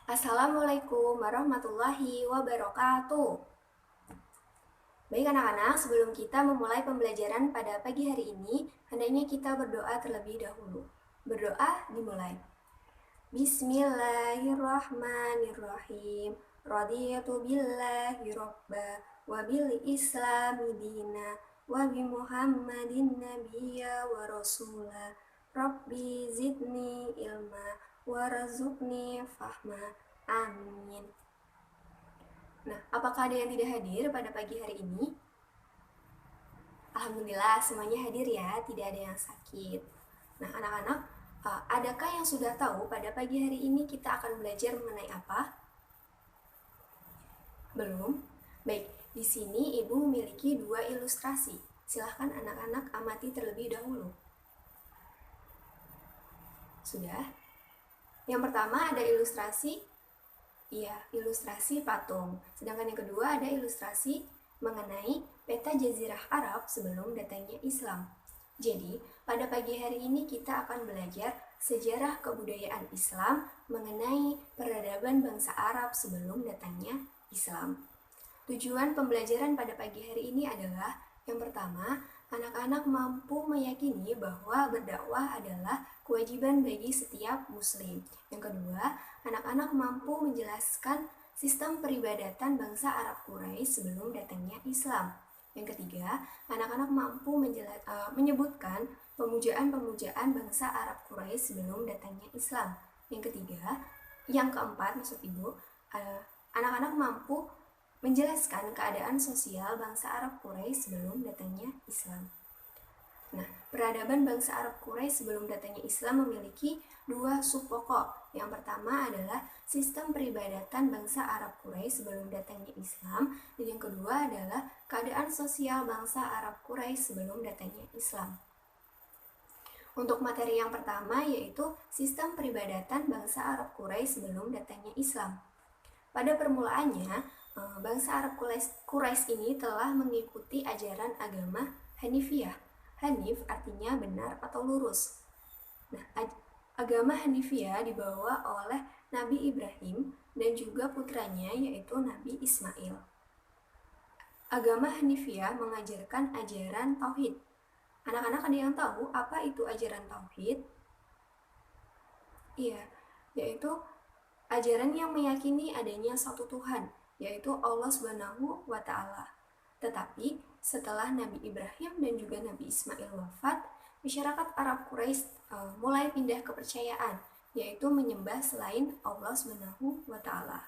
Assalamualaikum warahmatullahi wabarakatuh. Baik anak-anak, sebelum kita memulai pembelajaran pada pagi hari ini, hendaknya kita berdoa terlebih dahulu. Berdoa dimulai. Bismillahirrahmanirrahim. Raditu billahi robba wa bil islami dina wa bi muhammadin nabiyya wa rasula. Rabbi zidni ilma warzuqni fahma. Amin. Nah, apakah ada yang tidak hadir pada pagi hari ini? Alhamdulillah semuanya hadir ya, tidak ada yang sakit. Nah, anak-anak, adakah yang sudah tahu pada pagi hari ini kita akan belajar mengenai apa? Belum? Baik, di sini Ibu memiliki 2 ilustrasi. Silahkan anak-anak amati terlebih dahulu. Sudah? Yang pertama ada ilustrasi, ilustrasi patung. Sedangkan yang kedua ada ilustrasi mengenai peta jazirah Arab sebelum datangnya Islam. Jadi, pada pagi hari ini kita akan belajar sejarah kebudayaan Islam mengenai peradaban bangsa Arab sebelum datangnya Islam. Tujuan pembelajaran pada pagi hari ini adalah yang pertama, anak-anak mampu meyakini bahwa berdakwah adalah kewajiban bagi setiap muslim. Yang kedua, anak-anak mampu menjelaskan sistem peribadatan bangsa Arab Quraisy sebelum datangnya Islam. Yang ketiga, anak-anak mampu menyebutkan pemujaan-pemujaan bangsa Arab Quraisy sebelum datangnya Islam. Yang keempat, maksud Ibu, anak-anak mampu menjelaskan keadaan sosial bangsa Arab Quraisy sebelum datangnya Islam. Nah, peradaban bangsa Arab Quraisy sebelum datangnya Islam memiliki 2 subpokok. Yang pertama adalah sistem peribadatan bangsa Arab Quraisy sebelum datangnya Islam, dan yang kedua adalah keadaan sosial bangsa Arab Quraisy sebelum datangnya Islam. Untuk materi yang pertama yaitu sistem peribadatan bangsa Arab Quraisy sebelum datangnya Islam. Pada permulaannya, bangsa Arab Quraisy ini telah mengikuti ajaran agama Hanifiyah. Hanif artinya benar atau lurus. Nah, agama Hanifiyah dibawa oleh Nabi Ibrahim dan juga putranya yaitu Nabi Ismail. Agama Hanifiyah mengajarkan ajaran tauhid. Anak-anak ada yang tahu apa itu ajaran tauhid? Iya, yaitu ajaran yang meyakini adanya satu Tuhan, yaitu Allah Subhanahu wa Ta'ala. Tetapi setelah Nabi Ibrahim dan juga Nabi Ismail wafat, masyarakat Arab Quraisy mulai pindah kepercayaan, yaitu menyembah selain Allah Subhanahu wa Ta'ala.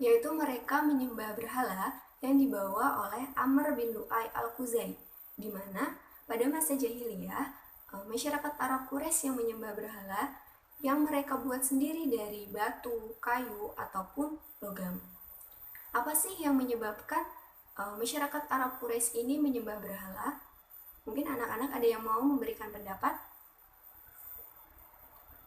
Yaitu mereka menyembah berhala yang dibawa oleh Amr bin Lu'ay al-Khuzai, di mana pada masa jahiliyah masyarakat Arab Quraisy yang menyembah berhala yang mereka buat sendiri dari batu, kayu, ataupun logam. Apa sih yang menyebabkan masyarakat Arab Quraisy ini menyembah berhala? Mungkin anak-anak ada yang mau memberikan pendapat?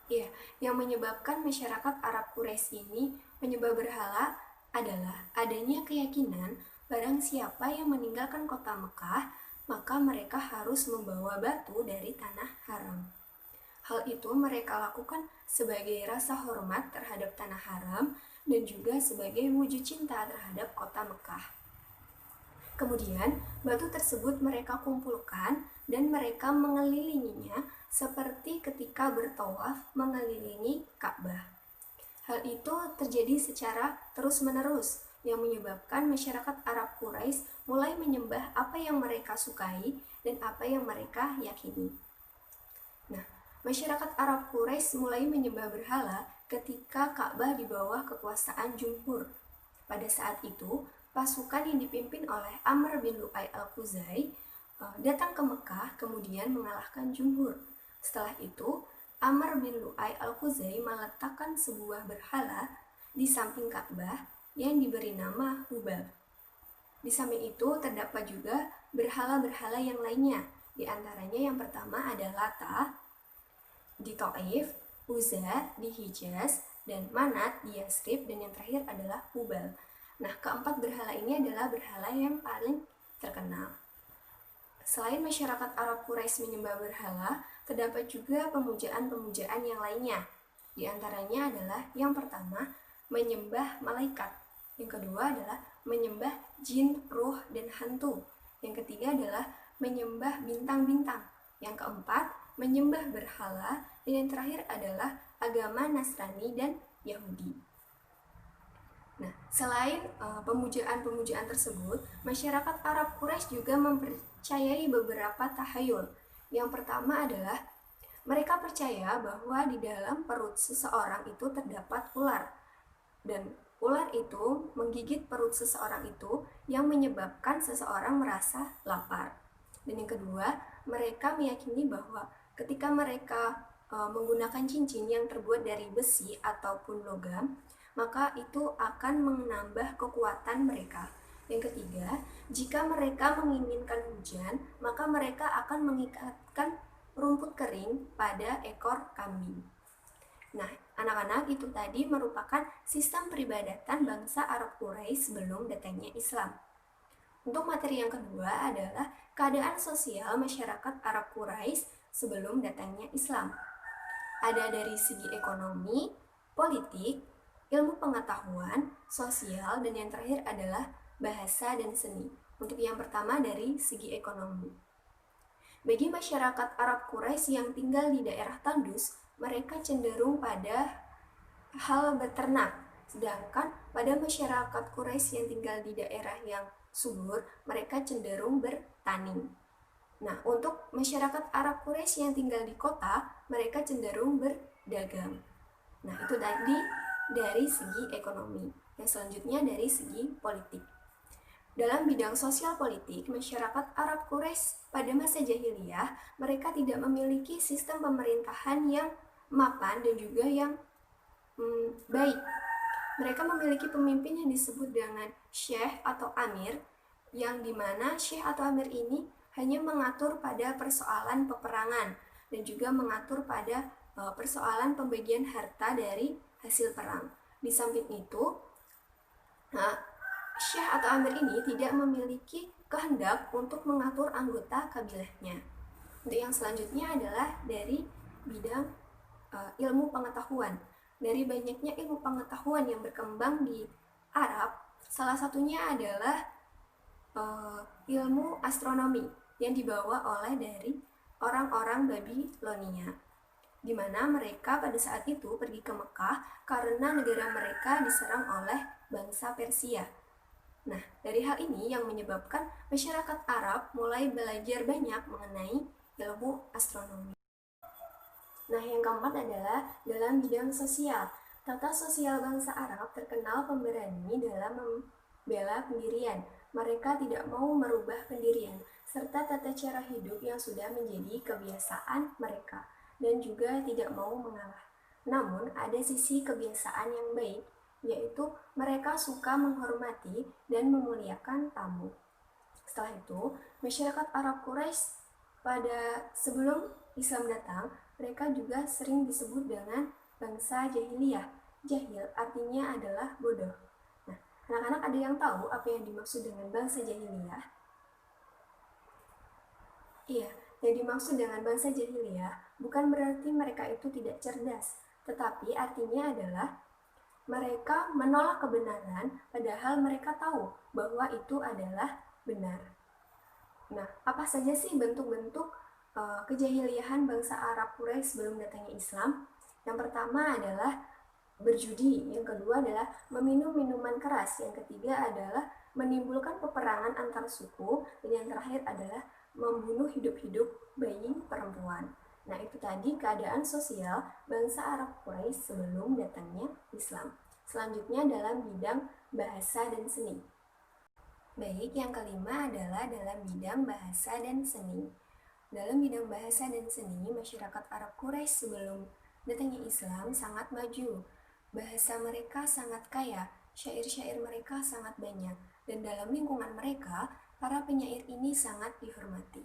Iya, yang menyebabkan masyarakat Arab Quraisy ini menyembah berhala adalah adanya keyakinan barang siapa yang meninggalkan kota Mekah, maka mereka harus membawa batu dari tanah haram. Hal itu mereka lakukan sebagai rasa hormat terhadap tanah haram dan juga sebagai wujud cinta terhadap kota Mekah. Kemudian, batu tersebut mereka kumpulkan dan mereka mengelilinginya seperti ketika bertawaf mengelilingi Ka'bah. Hal itu terjadi secara terus-menerus yang menyebabkan masyarakat Arab Quraisy mulai menyembah apa yang mereka sukai dan apa yang mereka yakini. Nah, masyarakat Arab Quraisy mulai menyembah berhala ketika Ka'bah di bawah kekuasaan Jumhur. Pada saat itu, pasukan yang dipimpin oleh Amr bin Lu'ay al-Khuzai datang ke Mekah kemudian mengalahkan Jumhur. Setelah itu, Amr bin Lu'ay al-Khuzai meletakkan sebuah berhala di samping Ka'bah yang diberi nama Hubal. Di samping itu terdapat juga berhala-berhala yang lainnya. Di antaranya yang pertama ada Lata di Taif, Uzza di Hijaz, dan Manat di Yasrib, dan yang terakhir adalah Hubal. Nah, keempat berhala ini adalah berhala yang paling terkenal. Selain masyarakat Arab Quraisy menyembah berhala, terdapat juga pemujaan-pemujaan yang lainnya. Di antaranya adalah yang pertama, menyembah malaikat. Yang kedua adalah menyembah jin, ruh, dan hantu. Yang ketiga adalah menyembah bintang-bintang. Yang keempat, menyembah berhala. Dan yang terakhir adalah agama Nasrani dan Yahudi. Nah, selain pemujaan-pemujaan tersebut, masyarakat Arab Quraisy juga mempercayai beberapa tahayul. Yang pertama adalah mereka percaya bahwa di dalam perut seseorang itu terdapat ular, dan ular itu menggigit perut seseorang itu yang menyebabkan seseorang merasa lapar. Dan yang kedua, mereka meyakini bahwa ketika mereka menggunakan cincin yang terbuat dari besi ataupun logam, maka itu akan menambah kekuatan mereka. Yang ketiga, jika mereka menginginkan hujan, maka mereka akan mengikatkan rumput kering pada ekor kambing. Nah, anak-anak, itu tadi merupakan sistem peribadatan bangsa Arab Quraisy sebelum datangnya Islam. Untuk materi yang kedua adalah keadaan sosial masyarakat Arab Quraisy sebelum datangnya Islam. Ada dari segi ekonomi, politik, ilmu pengetahuan, sosial, dan yang terakhir adalah bahasa dan seni. Untuk yang pertama dari segi ekonomi. Bagi masyarakat Arab Quraisy yang tinggal di daerah tandus, mereka cenderung pada hal beternak. Sedangkan pada masyarakat Quraisy yang tinggal di daerah yang subur, mereka cenderung bertani. Nah, untuk masyarakat Arab Quraisy yang tinggal di kota, mereka cenderung berdagang. Nah, itu tadi dari segi ekonomi. Yang selanjutnya dari segi politik. Dalam bidang sosial politik, masyarakat Arab Quraisy pada masa jahiliyah, mereka tidak memiliki sistem pemerintahan yang mapan dan juga yang baik. Mereka memiliki pemimpin yang disebut dengan syekh atau amir, yang dimana syekh atau amir ini hanya mengatur pada persoalan peperangan dan juga mengatur pada persoalan pembagian harta dari hasil perang. Di samping itu, syekh atau amir ini tidak memiliki kehendak untuk mengatur anggota kabilahnya. Untuk yang selanjutnya adalah dari bidang ilmu pengetahuan. Dari banyaknya ilmu pengetahuan yang berkembang di Arab, salah satunya adalah ilmu astronomi yang dibawa oleh dari orang-orang Babilonia, di mana mereka pada saat itu pergi ke Mekah karena negara mereka diserang oleh bangsa Persia. Nah, dari hal ini yang menyebabkan masyarakat Arab mulai belajar banyak mengenai ilmu astronomi. Nah, yang keempat adalah dalam bidang sosial. Tata sosial bangsa Arab terkenal pemberani dalam membela pendirian. Mereka tidak mau merubah pendirian, serta tata cara hidup yang sudah menjadi kebiasaan mereka, dan juga tidak mau mengalah. Namun, ada sisi kebiasaan yang baik, yaitu mereka suka menghormati dan memuliakan tamu. Setelah itu, masyarakat Arab Quraisy pada sebelum Islam datang, mereka juga sering disebut dengan bangsa jahiliyah. Jahil artinya adalah bodoh. Nah, anak-anak ada yang tahu apa yang dimaksud dengan bangsa jahiliyah? Iya, yang dimaksud dengan bangsa jahiliyah bukan berarti mereka itu tidak cerdas, tetapi artinya adalah mereka menolak kebenaran padahal mereka tahu bahwa itu adalah benar. Nah, apa saja sih bentuk-bentuk kejahiliahan bangsa Arab Quraisy sebelum datangnya Islam? Yang pertama adalah berjudi, yang kedua adalah meminum minuman keras, yang ketiga adalah menimbulkan peperangan antar suku, dan yang terakhir adalah membunuh hidup-hidup bayi perempuan. Nah, itu tadi keadaan sosial bangsa Arab Quraisy sebelum datangnya Islam. Selanjutnya dalam bidang bahasa dan seni. Baik, yang kelima adalah dalam bidang bahasa dan seni. Dalam bidang bahasa dan seni, masyarakat Arab Quraisy sebelum datangnya Islam sangat maju. Bahasa mereka sangat kaya, syair-syair mereka sangat banyak, dan dalam lingkungan mereka, para penyair ini sangat dihormati.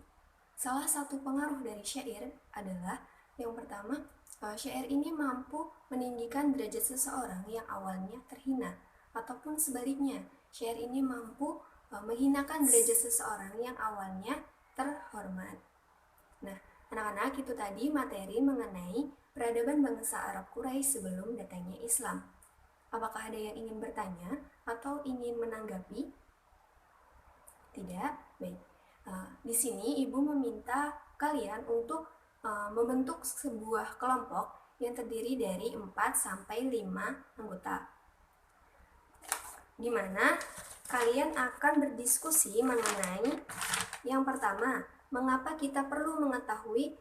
Salah satu pengaruh dari syair adalah yang pertama, syair ini mampu meninggikan derajat seseorang yang awalnya terhina, ataupun sebaliknya, syair ini mampu menghinakan derajat seseorang yang awalnya terhormat. Nah, Anak-anak, itu tadi materi mengenai peradaban bangsa Arab Quraisy sebelum datangnya Islam. Apakah ada yang ingin bertanya atau ingin menanggapi? Tidak? Baik. Di sini Ibu meminta kalian untuk membentuk sebuah kelompok yang terdiri dari 4 sampai 5 anggota. Di mana kalian akan berdiskusi mengenai yang pertama, mengapa kita perlu mengetahui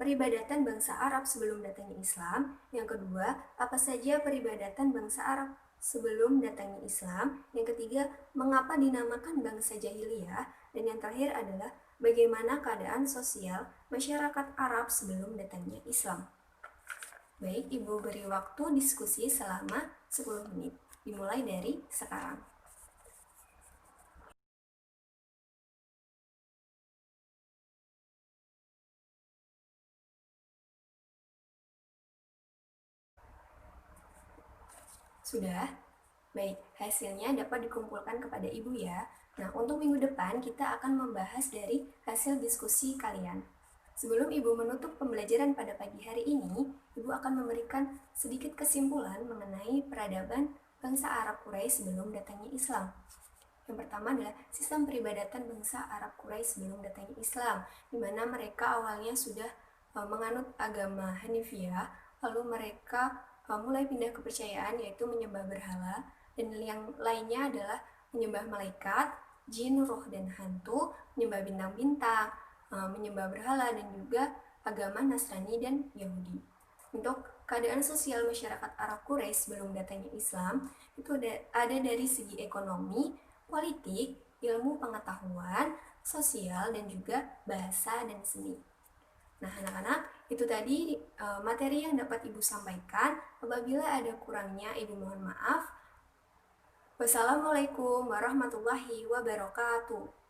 peribadatan bangsa Arab sebelum datangnya Islam. Yang kedua, apa saja peribadatan bangsa Arab sebelum datangnya Islam. Yang ketiga, mengapa dinamakan bangsa jahiliyah. Dan yang terakhir adalah bagaimana keadaan sosial masyarakat Arab sebelum datangnya Islam. Baik, Ibu beri waktu diskusi selama 10 menit. Dimulai dari sekarang. Sudah? Baik, hasilnya dapat dikumpulkan kepada Ibu ya. Nah, untuk minggu depan kita akan membahas dari hasil diskusi kalian. Sebelum Ibu menutup pembelajaran pada pagi hari ini, Ibu akan memberikan sedikit kesimpulan mengenai peradaban bangsa Arab Quraisy sebelum datangnya Islam. Yang pertama adalah sistem peribadatan bangsa Arab Quraisy sebelum datangnya Islam, di mana mereka awalnya sudah menganut agama Hanifiyah, lalu mereka mulai pindah kepercayaan yaitu menyembah berhala, dan yang lainnya adalah menyembah malaikat, jin, roh, dan hantu, menyembah bintang-bintang, menyembah berhala, dan juga agama Nasrani dan Yahudi. Untuk keadaan sosial masyarakat Arab Quraisy sebelum datangnya Islam itu ada dari segi ekonomi, politik, ilmu pengetahuan, sosial, dan juga bahasa dan seni. Nah, anak-anak, itu tadi materi yang dapat Ibu sampaikan. Apabila ada kurangnya, Ibu mohon maaf. Wassalamualaikum warahmatullahi wabarakatuh.